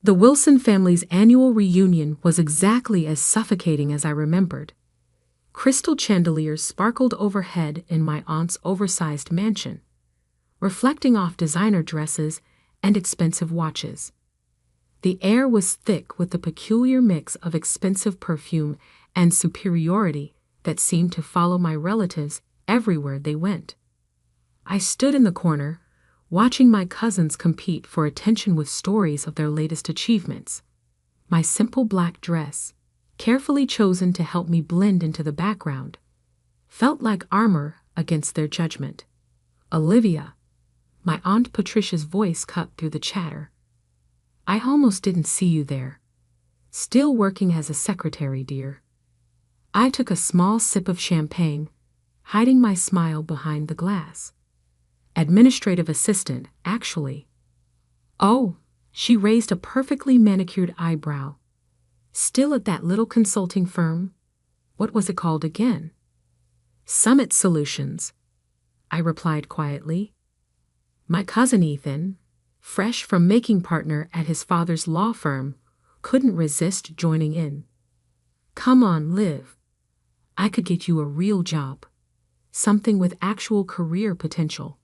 The Wilson family's annual reunion was exactly as suffocating as I remembered. Crystal chandeliers sparkled overhead in my aunt's oversized mansion, reflecting off designer dresses and expensive watches. The air was thick with the peculiar mix of expensive perfume and superiority that seemed to follow my relatives everywhere they went. I stood in the corner, watching my cousins compete for attention with stories of their latest achievements. My simple black dress, carefully chosen to help me blend into the background, felt like armor against their judgment. "Olivia," my Aunt Patricia's voice cut through the chatter. "I almost didn't see you there. Still working as a secretary, dear." I took a small sip of champagne, hiding my smile behind the glass. "Administrative assistant, actually." "Oh," she raised a perfectly manicured eyebrow. "Still at that little consulting firm? What was it called again?" "Summit Solutions," I replied quietly. My cousin Ethan, fresh from making partner at his father's law firm, couldn't resist joining in. "Come on, Liv. I could get you a real job. Something with actual career potential."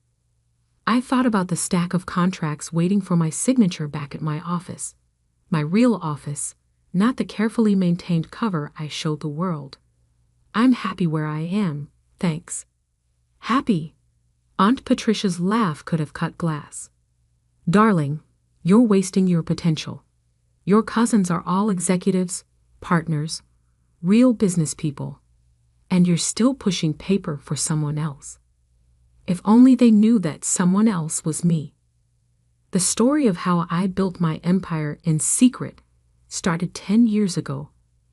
I thought about the stack of contracts waiting for my signature back at my office. My real office, not the carefully maintained cover I showed the world. "I'm happy where I am, thanks." "Happy?" Aunt Patricia's laugh could have cut glass. "Darling, you're wasting your potential. Your cousins are all executives, partners, real business people, and you're still pushing paper for someone else. If only they knew that someone else was me." The story of how I built my empire in secret started 10 years ago,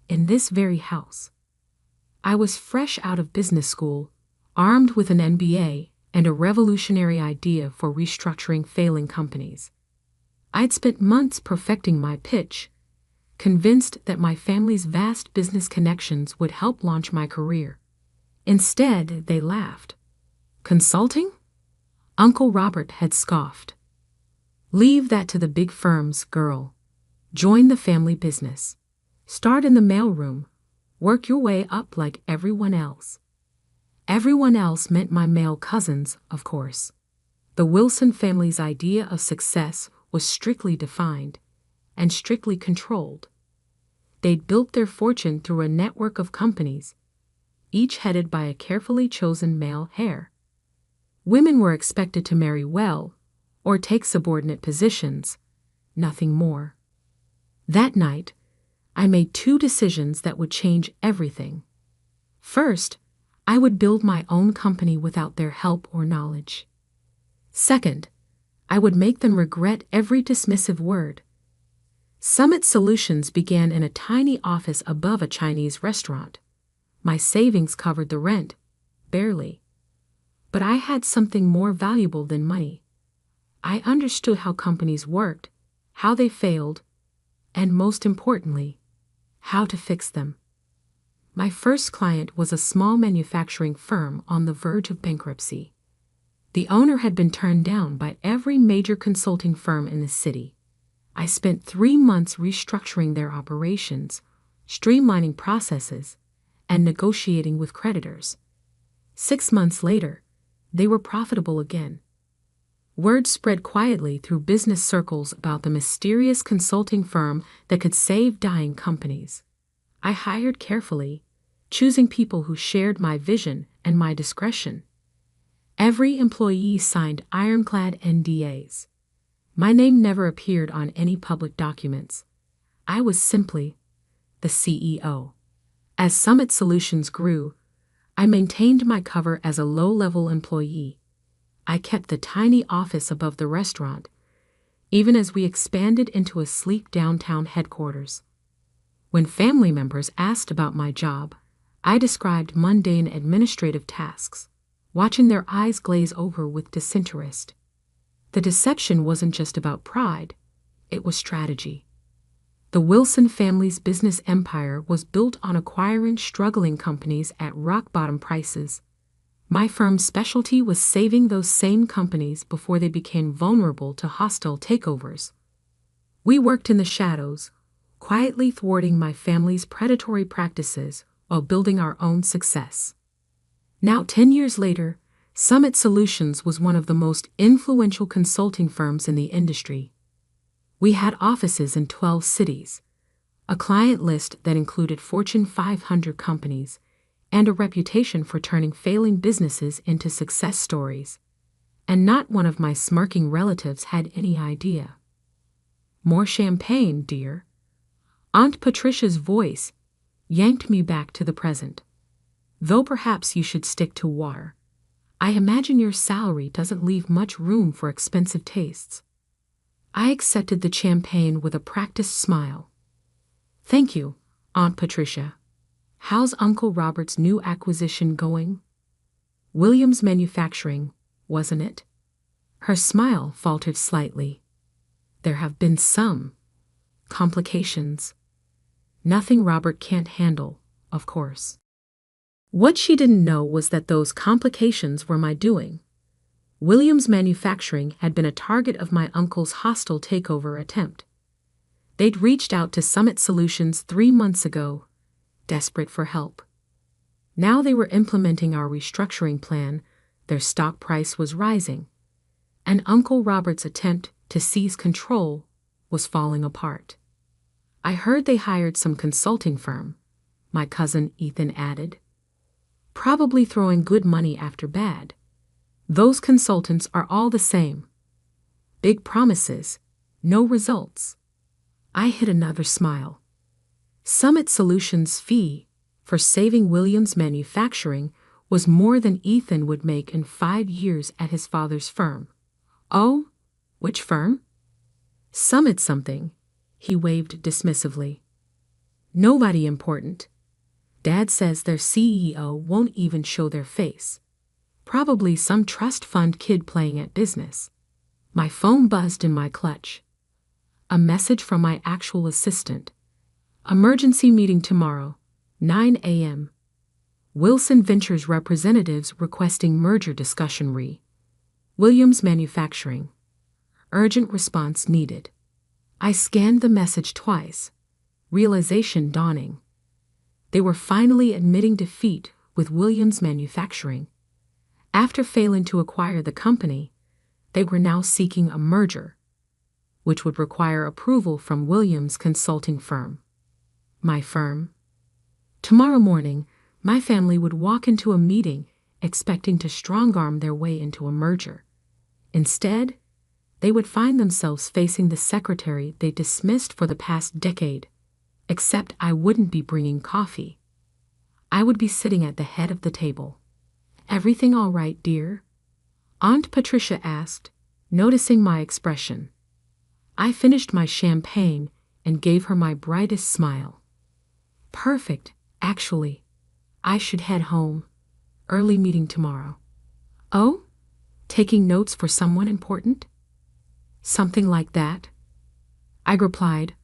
in this very house. I was fresh out of business school, armed with an MBA and a revolutionary idea for restructuring failing companies. I'd spent months perfecting my pitch, convinced that my family's vast business connections would help launch my career. Instead, they laughed. "Consulting?" Uncle Robert had scoffed. "Leave that to the big firms, girl. Join the family business. Start in the mailroom. Work your way up like everyone else." Everyone else meant my male cousins, of course. The Wilson family's idea of success was strictly defined and strictly controlled. They'd built their fortune through a network of companies, each headed by a carefully chosen male heir. Women were expected to marry well or take subordinate positions, nothing more. That night, I made 2 decisions that would change everything. First, I would build my own company without their help or knowledge. Second, I would make them regret every dismissive word. Summit Solutions began in a tiny office above a Chinese restaurant. My savings covered the rent, barely. But I had something more valuable than money. I understood how companies worked, how they failed, and most importantly, how to fix them. My first client was a small manufacturing firm on the verge of bankruptcy. The owner had been turned down by every major consulting firm in the city. I spent 3 months restructuring their operations, streamlining processes, and negotiating with creditors. 6 months later, they were profitable again. Word spread quietly through business circles about the mysterious consulting firm that could save dying companies. I hired carefully, choosing people who shared my vision and my discretion. Every employee signed ironclad NDAs. My name never appeared on any public documents. I was simply the CEO. As Summit Solutions grew, I maintained my cover as a low-level employee. I kept the tiny office above the restaurant, even as we expanded into a sleek downtown headquarters. When family members asked about my job, I described mundane administrative tasks, watching their eyes glaze over with disinterest. The deception wasn't just about pride, it was strategy. The Wilson family's business empire was built on acquiring struggling companies at rock-bottom prices. My firm's specialty was saving those same companies before they became vulnerable to hostile takeovers. We worked in the shadows, quietly thwarting my family's predatory practices while building our own success. Now, 10 years later, Summit Solutions was one of the most influential consulting firms in the industry. We had offices in 12 cities, a client list that included Fortune 500 companies, and a reputation for turning failing businesses into success stories. And not one of my smirking relatives had any idea. More champagne, dear. Aunt Patricia's voice yanked me back to the present. Though perhaps you should stick to water. I imagine your salary doesn't leave much room for expensive tastes. I accepted the champagne with a practiced smile. Thank you, Aunt Patricia. How's Uncle Robert's new acquisition going? Williams Manufacturing, wasn't it? Her smile faltered slightly. There have been some complications. Nothing Robert can't handle, of course. What she didn't know was that those complications were my doing. Williams Manufacturing had been a target of my uncle's hostile takeover attempt. They'd reached out to Summit Solutions 3 months ago, desperate for help. Now they were implementing our restructuring plan, their stock price was rising, and Uncle Robert's attempt to seize control was falling apart. I heard they hired some consulting firm, my cousin Ethan added. Probably throwing good money after bad. Those consultants are all the same. Big promises, no results. I hid another smile. Summit Solutions' fee for saving Williams Manufacturing was more than Ethan would make in 5 years at his father's firm. Oh, which firm? Summit something, he waved dismissively. Nobody important. Dad says their CEO won't even show their face. Probably some trust fund kid playing at business. My phone buzzed in my clutch. A message from my actual assistant. Emergency meeting tomorrow, 9 a.m. Wilson Ventures representatives requesting merger discussion Williams Manufacturing. Urgent response needed. I scanned the message twice, realization dawning. They were finally admitting defeat with Williams Manufacturing. After failing to acquire the company, they were now seeking a merger, which would require approval from Williams' consulting firm. My firm. Tomorrow morning, my family would walk into a meeting expecting to strong-arm their way into a merger. Instead, they would find themselves facing the secretary they dismissed for the past decade. Except I wouldn't be bringing coffee. I would be sitting at the head of the table. Everything all right, dear? Aunt Patricia asked, noticing my expression. I finished my champagne and gave her my brightest smile. Perfect, actually. I should head home. Early meeting tomorrow. Oh? Taking notes for someone important? Something like that. I replied,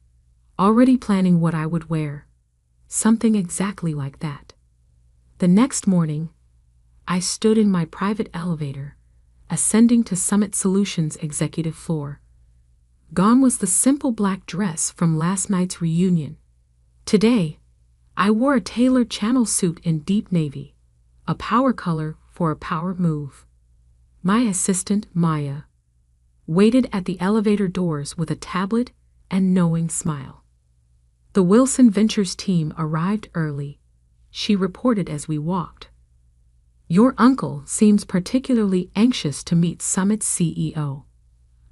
already planning what I would wear. Something exactly like that. The next morning, I stood in my private elevator, ascending to Summit Solutions' executive floor. Gone was the simple black dress from last night's reunion. Today, I wore a tailored channel suit in deep navy, a power color for a power move. My assistant, Maya, waited at the elevator doors with a tablet and knowing smile. The Wilson Ventures team arrived early, she reported as we walked. Your uncle seems particularly anxious to meet Summit's CEO.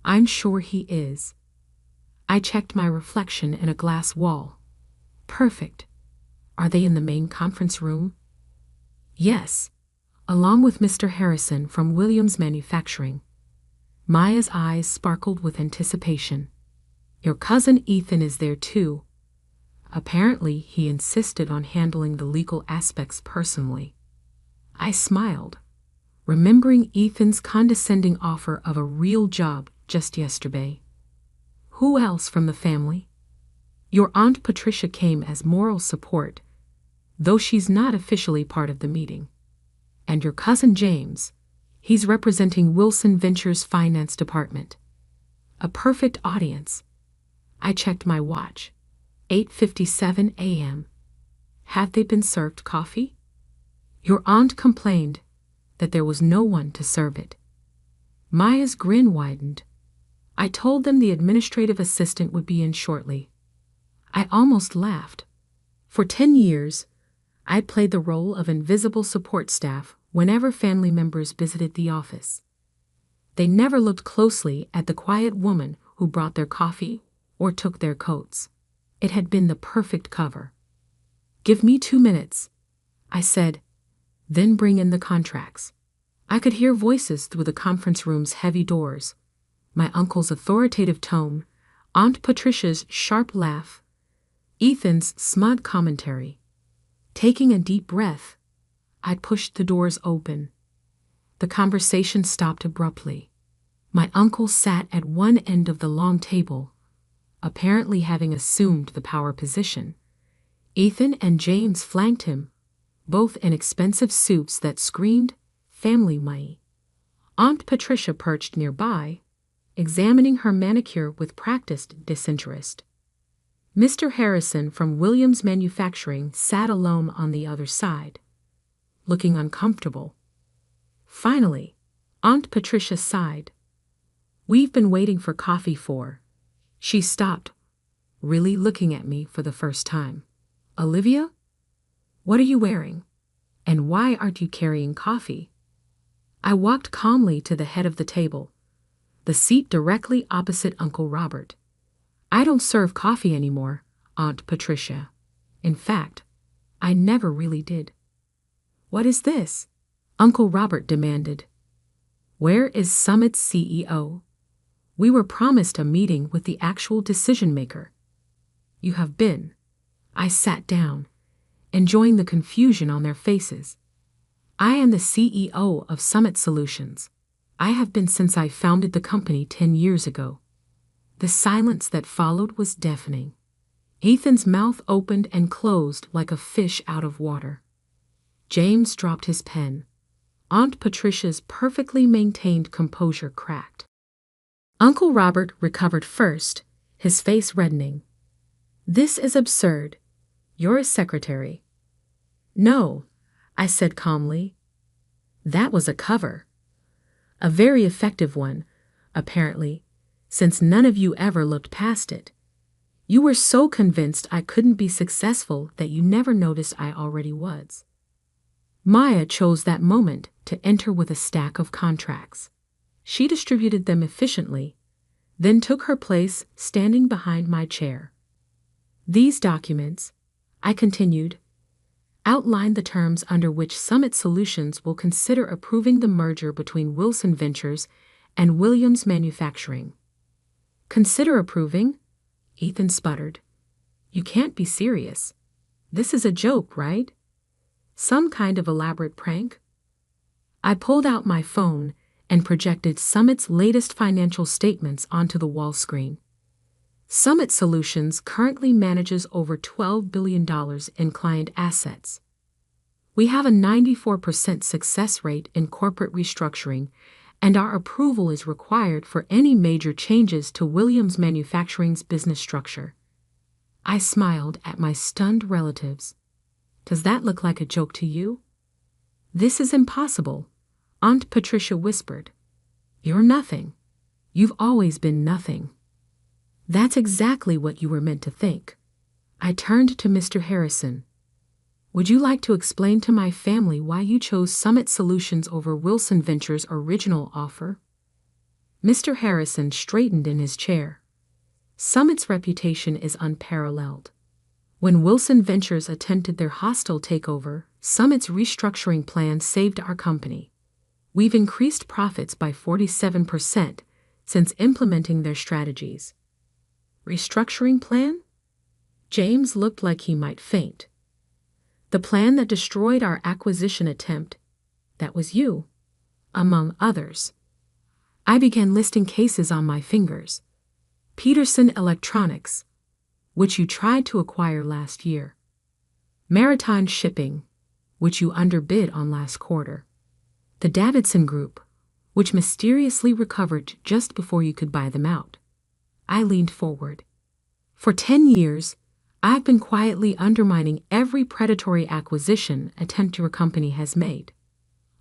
I'm sure he is. I checked my reflection in a glass wall. Perfect. Are they in the main conference room? Yes, along with Mr. Harrison from Williams Manufacturing. Maya's eyes sparkled with anticipation. Your cousin Ethan is there too. Apparently, he insisted on handling the legal aspects personally. I smiled, remembering Ethan's condescending offer of a real job just yesterday. Who else from the family? Your Aunt Patricia came as moral support, though she's not officially part of the meeting. And your cousin James, he's representing Wilson Ventures' finance department. A perfect audience. I checked my watch. 8:57 a.m. Had they been served coffee? Your aunt complained that there was no one to serve it. Maya's grin widened. I told them the administrative assistant would be in shortly. I almost laughed. For 10 years, I'd played the role of invisible support staff whenever family members visited the office. They never looked closely at the quiet woman who brought their coffee or took their coats. It had been the perfect cover. "Give me 2 minutes," I said, "then bring in the contracts." I could hear voices through the conference room's heavy doors, my uncle's authoritative tone, Aunt Patricia's sharp laugh, Ethan's smug commentary. Taking a deep breath, I pushed the doors open. The conversation stopped abruptly. My uncle sat at one end of the long table, apparently having assumed the power position. Ethan and James flanked him, both in expensive suits that screamed family money. Aunt Patricia perched nearby, examining her manicure with practiced disinterest. Mr. Harrison from Williams Manufacturing sat alone on the other side, looking uncomfortable. Finally, Aunt Patricia sighed. "We've been waiting for coffee for..." She stopped, really looking at me for the first time. "Olivia? What are you wearing? And why aren't you carrying coffee?" I walked calmly to the head of the table, the seat directly opposite Uncle Robert. "I don't serve coffee anymore, Aunt Patricia. In fact, I never really did." "What is this?" Uncle Robert demanded. "Where is Summit's CEO? We were promised a meeting with the actual decision-maker." "You have been." I sat down, enjoying the confusion on their faces. "I am the CEO of Summit Solutions. I have been since I founded the company 10 years ago." The silence that followed was deafening. Ethan's mouth opened and closed like a fish out of water. James dropped his pen. Aunt Patricia's perfectly maintained composure cracked. Uncle Robert recovered first, his face reddening. "This is absurd. You're a secretary." "No," I said calmly. "That was a cover. A very effective one, apparently, since none of you ever looked past it. You were so convinced I couldn't be successful that you never noticed I already was." Maya chose that moment to enter with a stack of contracts. She distributed them efficiently, then took her place standing behind my chair. "These documents," I continued, "outline the terms under which Summit Solutions will consider approving the merger between Wilson Ventures and Williams Manufacturing." "Consider approving?" Ethan sputtered. "You can't be serious. This is a joke, right? Some kind of elaborate prank?" I pulled out my phone and projected Summit's latest financial statements onto the wall screen. Summit Solutions currently manages over $12 billion in client assets. We have a 94% success rate in corporate restructuring, and our approval is required for any major changes to Williams Manufacturing's business structure. I smiled at my stunned relatives. "Does that look like a joke to you?" "This is impossible," Aunt Patricia whispered. "You're nothing. You've always been nothing." "That's exactly what you were meant to think." I turned to Mr. Harrison. "Would you like to explain to my family why you chose Summit Solutions over Wilson Ventures' original offer?" Mr. Harrison straightened in his chair. "Summit's reputation is unparalleled. When Wilson Ventures attempted their hostile takeover, Summit's restructuring plan saved our company. We've increased profits by 47% since implementing their strategies." "Restructuring plan?" James looked like he might faint. "The plan that destroyed our acquisition attempt. That was you, among others." I began listing cases on my fingers. Peterson Electronics, which you tried to acquire last year. Maritime Shipping, which you underbid on last quarter. The Davidson Group, which mysteriously recovered just before you could buy them out. I leaned forward. For 10 years, I've been quietly undermining every predatory acquisition attempt your company has made.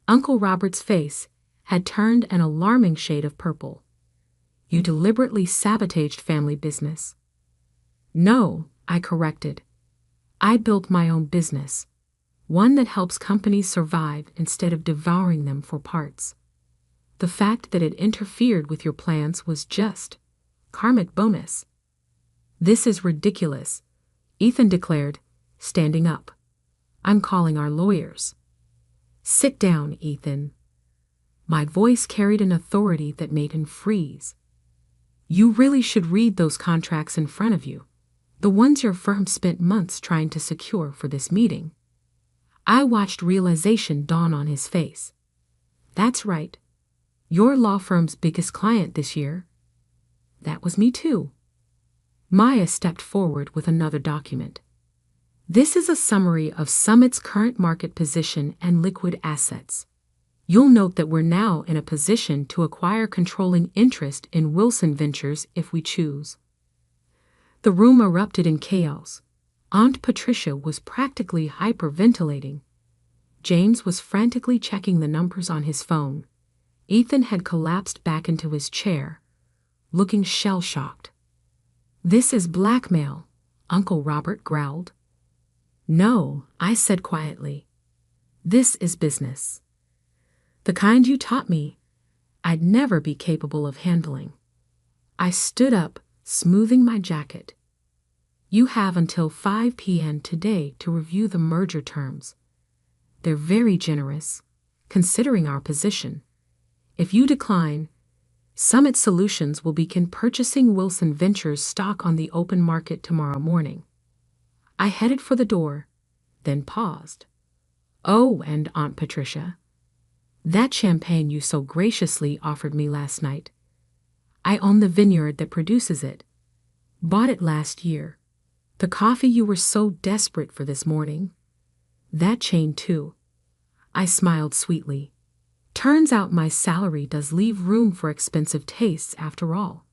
Uncle Robert's face had turned an alarming shade of purple. You deliberately sabotaged family business. No, I corrected. I built my own business, one that helps companies survive instead of devouring them for parts. The fact that it interfered with your plans was just karmic bonus. This is ridiculous, Ethan declared, standing up. I'm calling our lawyers. Sit down, Ethan. My voice carried an authority that made him freeze. You really should read those contracts in front of you, the ones your firm spent months trying to secure for this meeting. I watched realization dawn on his face. That's right. Your law firm's biggest client this year. That was me too. Maya stepped forward with another document. This is a summary of Summit's current market position and liquid assets. You'll note that we're now in a position to acquire controlling interest in Wilson Ventures if we choose. The room erupted in chaos. Aunt Patricia was practically hyperventilating. James was frantically checking the numbers on his phone. Ethan had collapsed back into his chair, looking shell-shocked. This is blackmail, Uncle Robert growled. No, I said quietly. This is business. The kind you taught me, I'd never be capable of handling. I stood up, smoothing my jacket. You have until 5 p.m. today to review the merger terms. They're very generous, considering our position. If you decline, Summit Solutions will begin purchasing Wilson Ventures stock on the open market tomorrow morning. I headed for the door, then paused. Oh, and Aunt Patricia, that champagne you so graciously offered me last night. I own the vineyard that produces it. Bought it last year. The coffee you were so desperate for this morning. That chain too. I smiled sweetly. Turns out my salary does leave room for expensive tastes after all.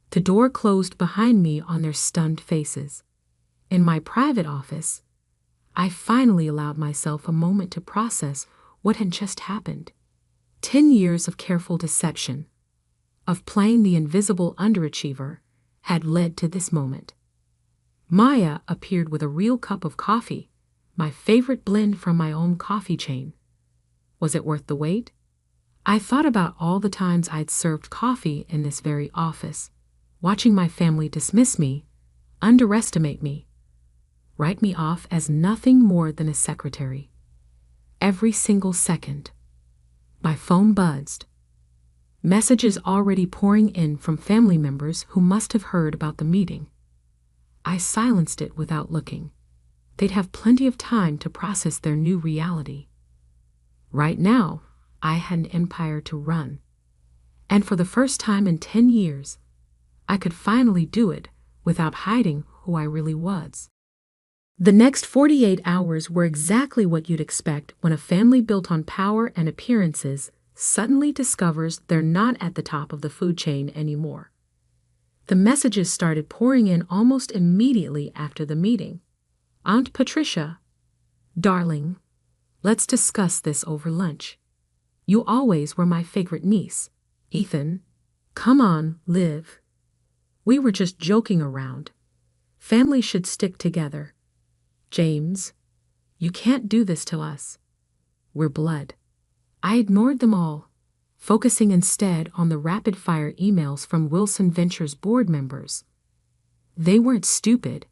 The door closed behind me on their stunned faces. In my private office, I finally allowed myself a moment to process what had just happened. 10 years of careful deception, of playing the invisible underachiever, had led to this moment. Maya appeared with a real cup of coffee, my favorite blend from my own coffee chain. Was it worth the wait? I thought about all the times I'd served coffee in this very office, watching my family dismiss me, underestimate me, write me off as nothing more than a secretary. Every single second. My phone buzzed. Messages already pouring in from family members who must have heard about the meeting. I silenced it without looking. They'd have plenty of time to process their new reality. Right now, I had an empire to run. And for the first time in 10 years, I could finally do it without hiding who I really was. The next 48 hours were exactly what you'd expect when a family built on power and appearances suddenly discovers they're not at the top of the food chain anymore. The messages started pouring in almost immediately after the meeting. Aunt Patricia, darling, let's discuss this over lunch. You always were my favorite niece. Ethan, come on, Liv. We were just joking around. Family should stick together. James, you can't do this to us. We're blood. I ignored them all, focusing instead on the rapid-fire emails from Wilson Ventures board members. They weren't stupid.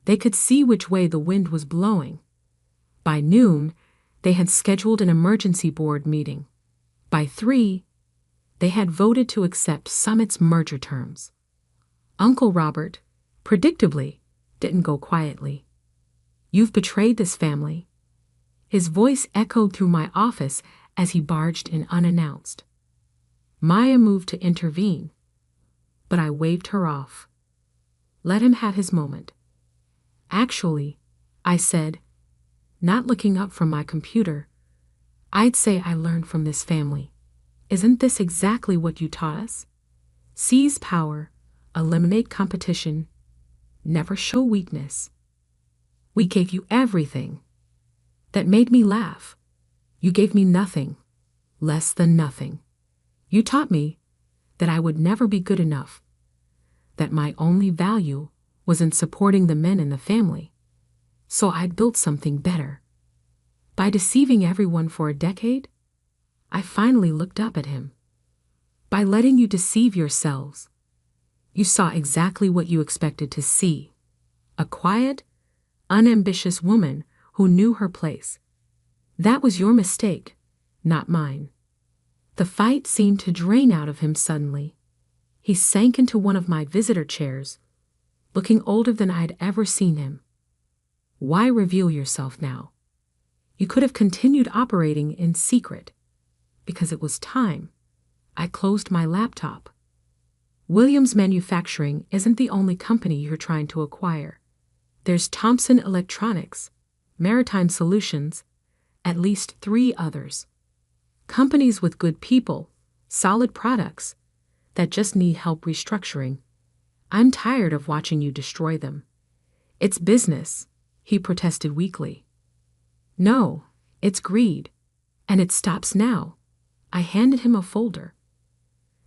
They could see which way the wind was blowing. By noon, they had scheduled an emergency board meeting. By 3, they had voted to accept Summit's merger terms. Uncle Robert, predictably, didn't go quietly. You've betrayed this family. His voice echoed through my office as he barged in unannounced. Maya moved to intervene, but I waved her off. Let him have his moment. Actually, I said, not looking up from my computer, I'd say I learned from this family. Isn't this exactly what you taught us? Seize power, eliminate competition, Never show weakness. We gave you everything. That made me laugh. You gave me nothing. Less than nothing. You taught me that I would never be good enough. That my only value was in supporting the men in the family. So I'd built something better. By deceiving everyone for a decade, I finally looked up at him. By letting you deceive yourselves, you saw exactly what you expected to see. A quiet, unambitious woman who knew her place. That was your mistake, not mine. The fight seemed to drain out of him suddenly. He sank into one of my visitor chairs, looking older than I'd ever seen him. Why reveal yourself now? You could have continued operating in secret. Because it was time. I closed my laptop. Williams Manufacturing isn't the only company you're trying to acquire. There's Thompson Electronics, Maritime Solutions, at least 3 others. Companies with good people, solid products, that just need help restructuring. I'm tired of watching you destroy them. It's business, he protested weakly. No, it's greed. And it stops now. I handed him a folder.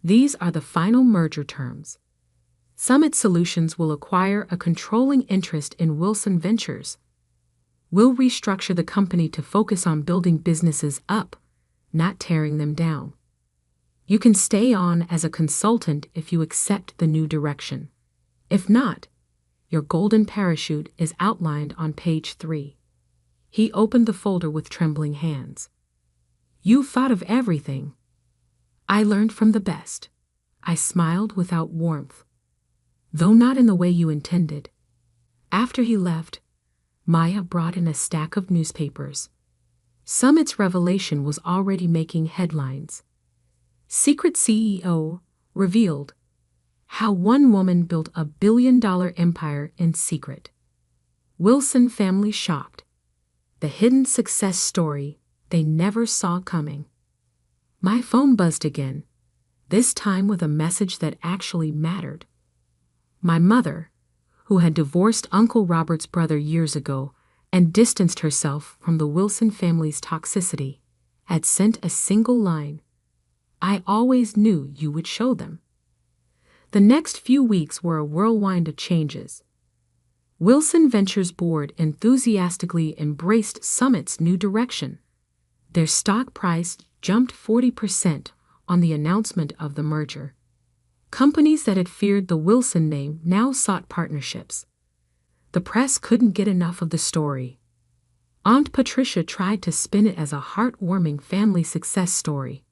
These are the final merger terms. Summit Solutions will acquire a controlling interest in Wilson Ventures. We'll restructure the company to focus on building businesses up, not tearing them down. You can stay on as a consultant if you accept the new direction. If not, your golden parachute is outlined on page 3. He opened the folder with trembling hands. You thought of everything. I learned from the best. I smiled without warmth, though not in the way you intended. After he left, Maya brought in a stack of newspapers. Summit's revelation was already making headlines. Secret CEO revealed how one woman built a billion-dollar empire in secret. Wilson family shocked. The hidden success story they never saw coming. My phone buzzed again, this time with a message that actually mattered. My mother, who had divorced Uncle Robert's brother years ago and distanced herself from the Wilson family's toxicity, had sent a single line. I always knew you would show them. The next few weeks were a whirlwind of changes. Wilson Ventures board enthusiastically embraced Summit's new direction. Their stock price jumped 40% on the announcement of the merger. Companies that had feared the Wilson name now sought partnerships. The press couldn't get enough of the story. Aunt Patricia tried to spin it as a heartwarming family success story.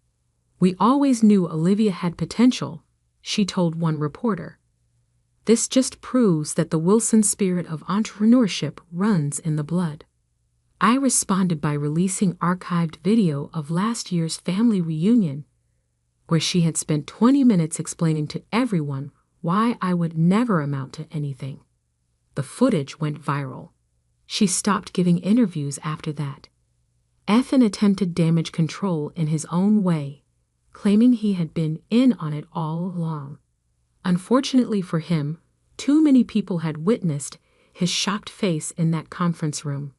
We always knew Olivia had potential, she told one reporter. This just proves that the Wilson spirit of entrepreneurship runs in the blood. I responded by releasing archived video of last year's family reunion, where she had spent 20 minutes explaining to everyone why I would never amount to anything. The footage went viral. She stopped giving interviews after that. Ethan attempted damage control in his own way, claiming he had been in on it all along. Unfortunately for him, too many people had witnessed his shocked face in that conference room.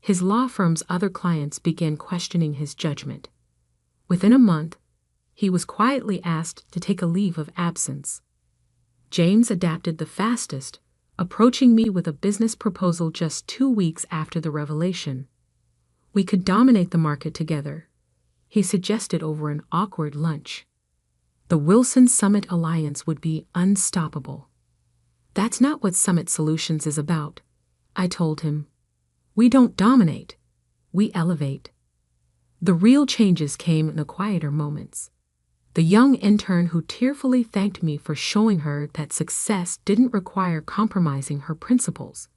His law firm's other clients began questioning his judgment. Within a month, he was quietly asked to take a leave of absence. James adapted the fastest, approaching me with a business proposal just 2 weeks after the revelation. We could dominate the market together, he suggested over an awkward lunch. The Wilson Summit Alliance would be unstoppable. That's not what Summit Solutions is about, I told him. We don't dominate, we elevate. The real changes came in the quieter moments. The young intern who tearfully thanked me for showing her that success didn't require compromising her principles.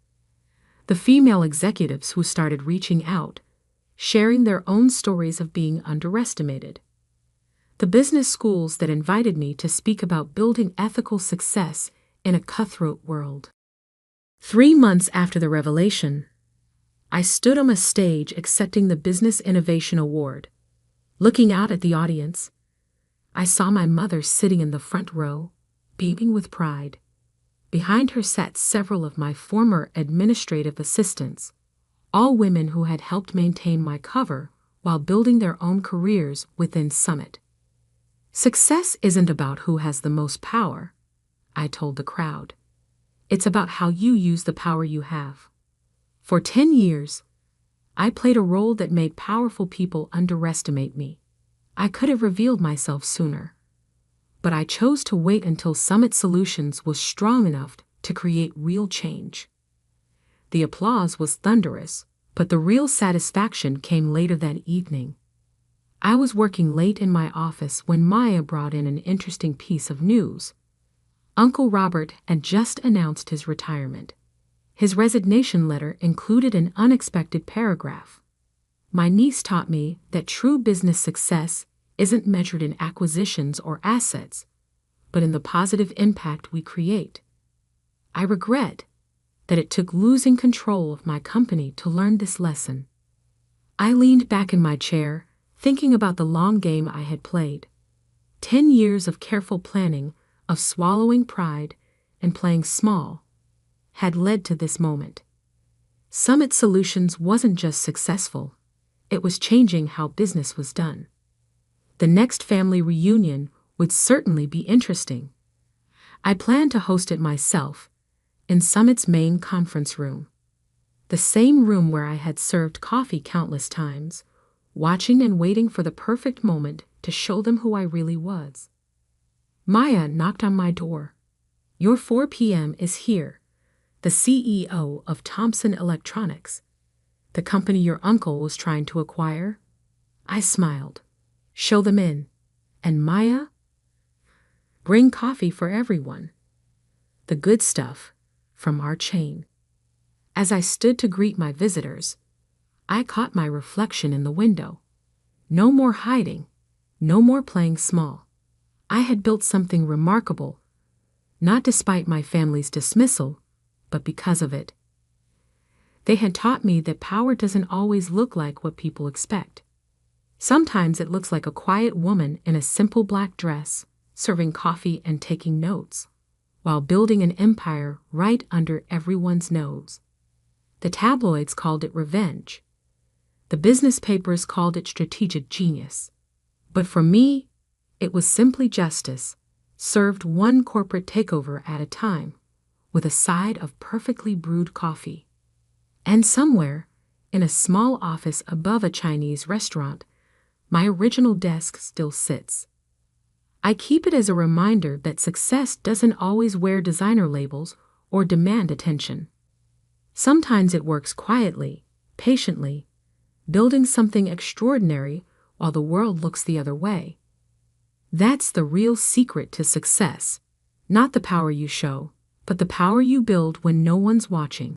The female executives who started reaching out, sharing their own stories of being underestimated. The business schools that invited me to speak about building ethical success in a cutthroat world. 3 months after the revelation, I stood on a stage accepting the Business Innovation Award. Looking out at the audience, I saw my mother sitting in the front row, beaming with pride. Behind her sat several of my former administrative assistants, all women who had helped maintain my cover while building their own careers within Summit. Success isn't about who has the most power, I told the crowd. It's about how you use the power you have. For 10 years, I played a role that made powerful people underestimate me. I could have revealed myself sooner, but I chose to wait until Summit Solutions was strong enough to create real change. The applause was thunderous, but the real satisfaction came later that evening. I was working late in my office when Maya brought in an interesting piece of news. Uncle Robert had just announced his retirement. His resignation letter included an unexpected paragraph. My niece taught me that true business success isn't measured in acquisitions or assets, but in the positive impact we create. I regret that it took losing control of my company to learn this lesson. I leaned back in my chair, thinking about the long game I had played. 10 years of careful planning, of swallowing pride and playing small, had led to this moment. Summit Solutions wasn't just successful, it was changing how business was done. The next family reunion would certainly be interesting. I planned to host it myself, in Summit's main conference room. The same room where I had served coffee countless times, watching and waiting for the perfect moment to show them who I really was. Maya knocked on my door. "Your 4 p.m. is here. The CEO of Thomson Electronics, the company your uncle was trying to acquire." I smiled. "Show them in. And Maya? Bring coffee for everyone. The good stuff from our chain." As I stood to greet my visitors, I caught my reflection in the window. No more hiding, no more playing small. I had built something remarkable, not despite my family's dismissal, but because of it. They had taught me that power doesn't always look like what people expect. Sometimes it looks like a quiet woman in a simple black dress, serving coffee and taking notes, while building an empire right under everyone's nose. The tabloids called it revenge. The business papers called it strategic genius. But for me, it was simply justice, served one corporate takeover at a time, with a side of perfectly brewed coffee. And somewhere, in a small office above a Chinese restaurant, my original desk still sits. I keep it as a reminder that success doesn't always wear designer labels or demand attention. Sometimes it works quietly, patiently, building something extraordinary while the world looks the other way. That's the real secret to success, not the power you show, but the power you build when no one's watching.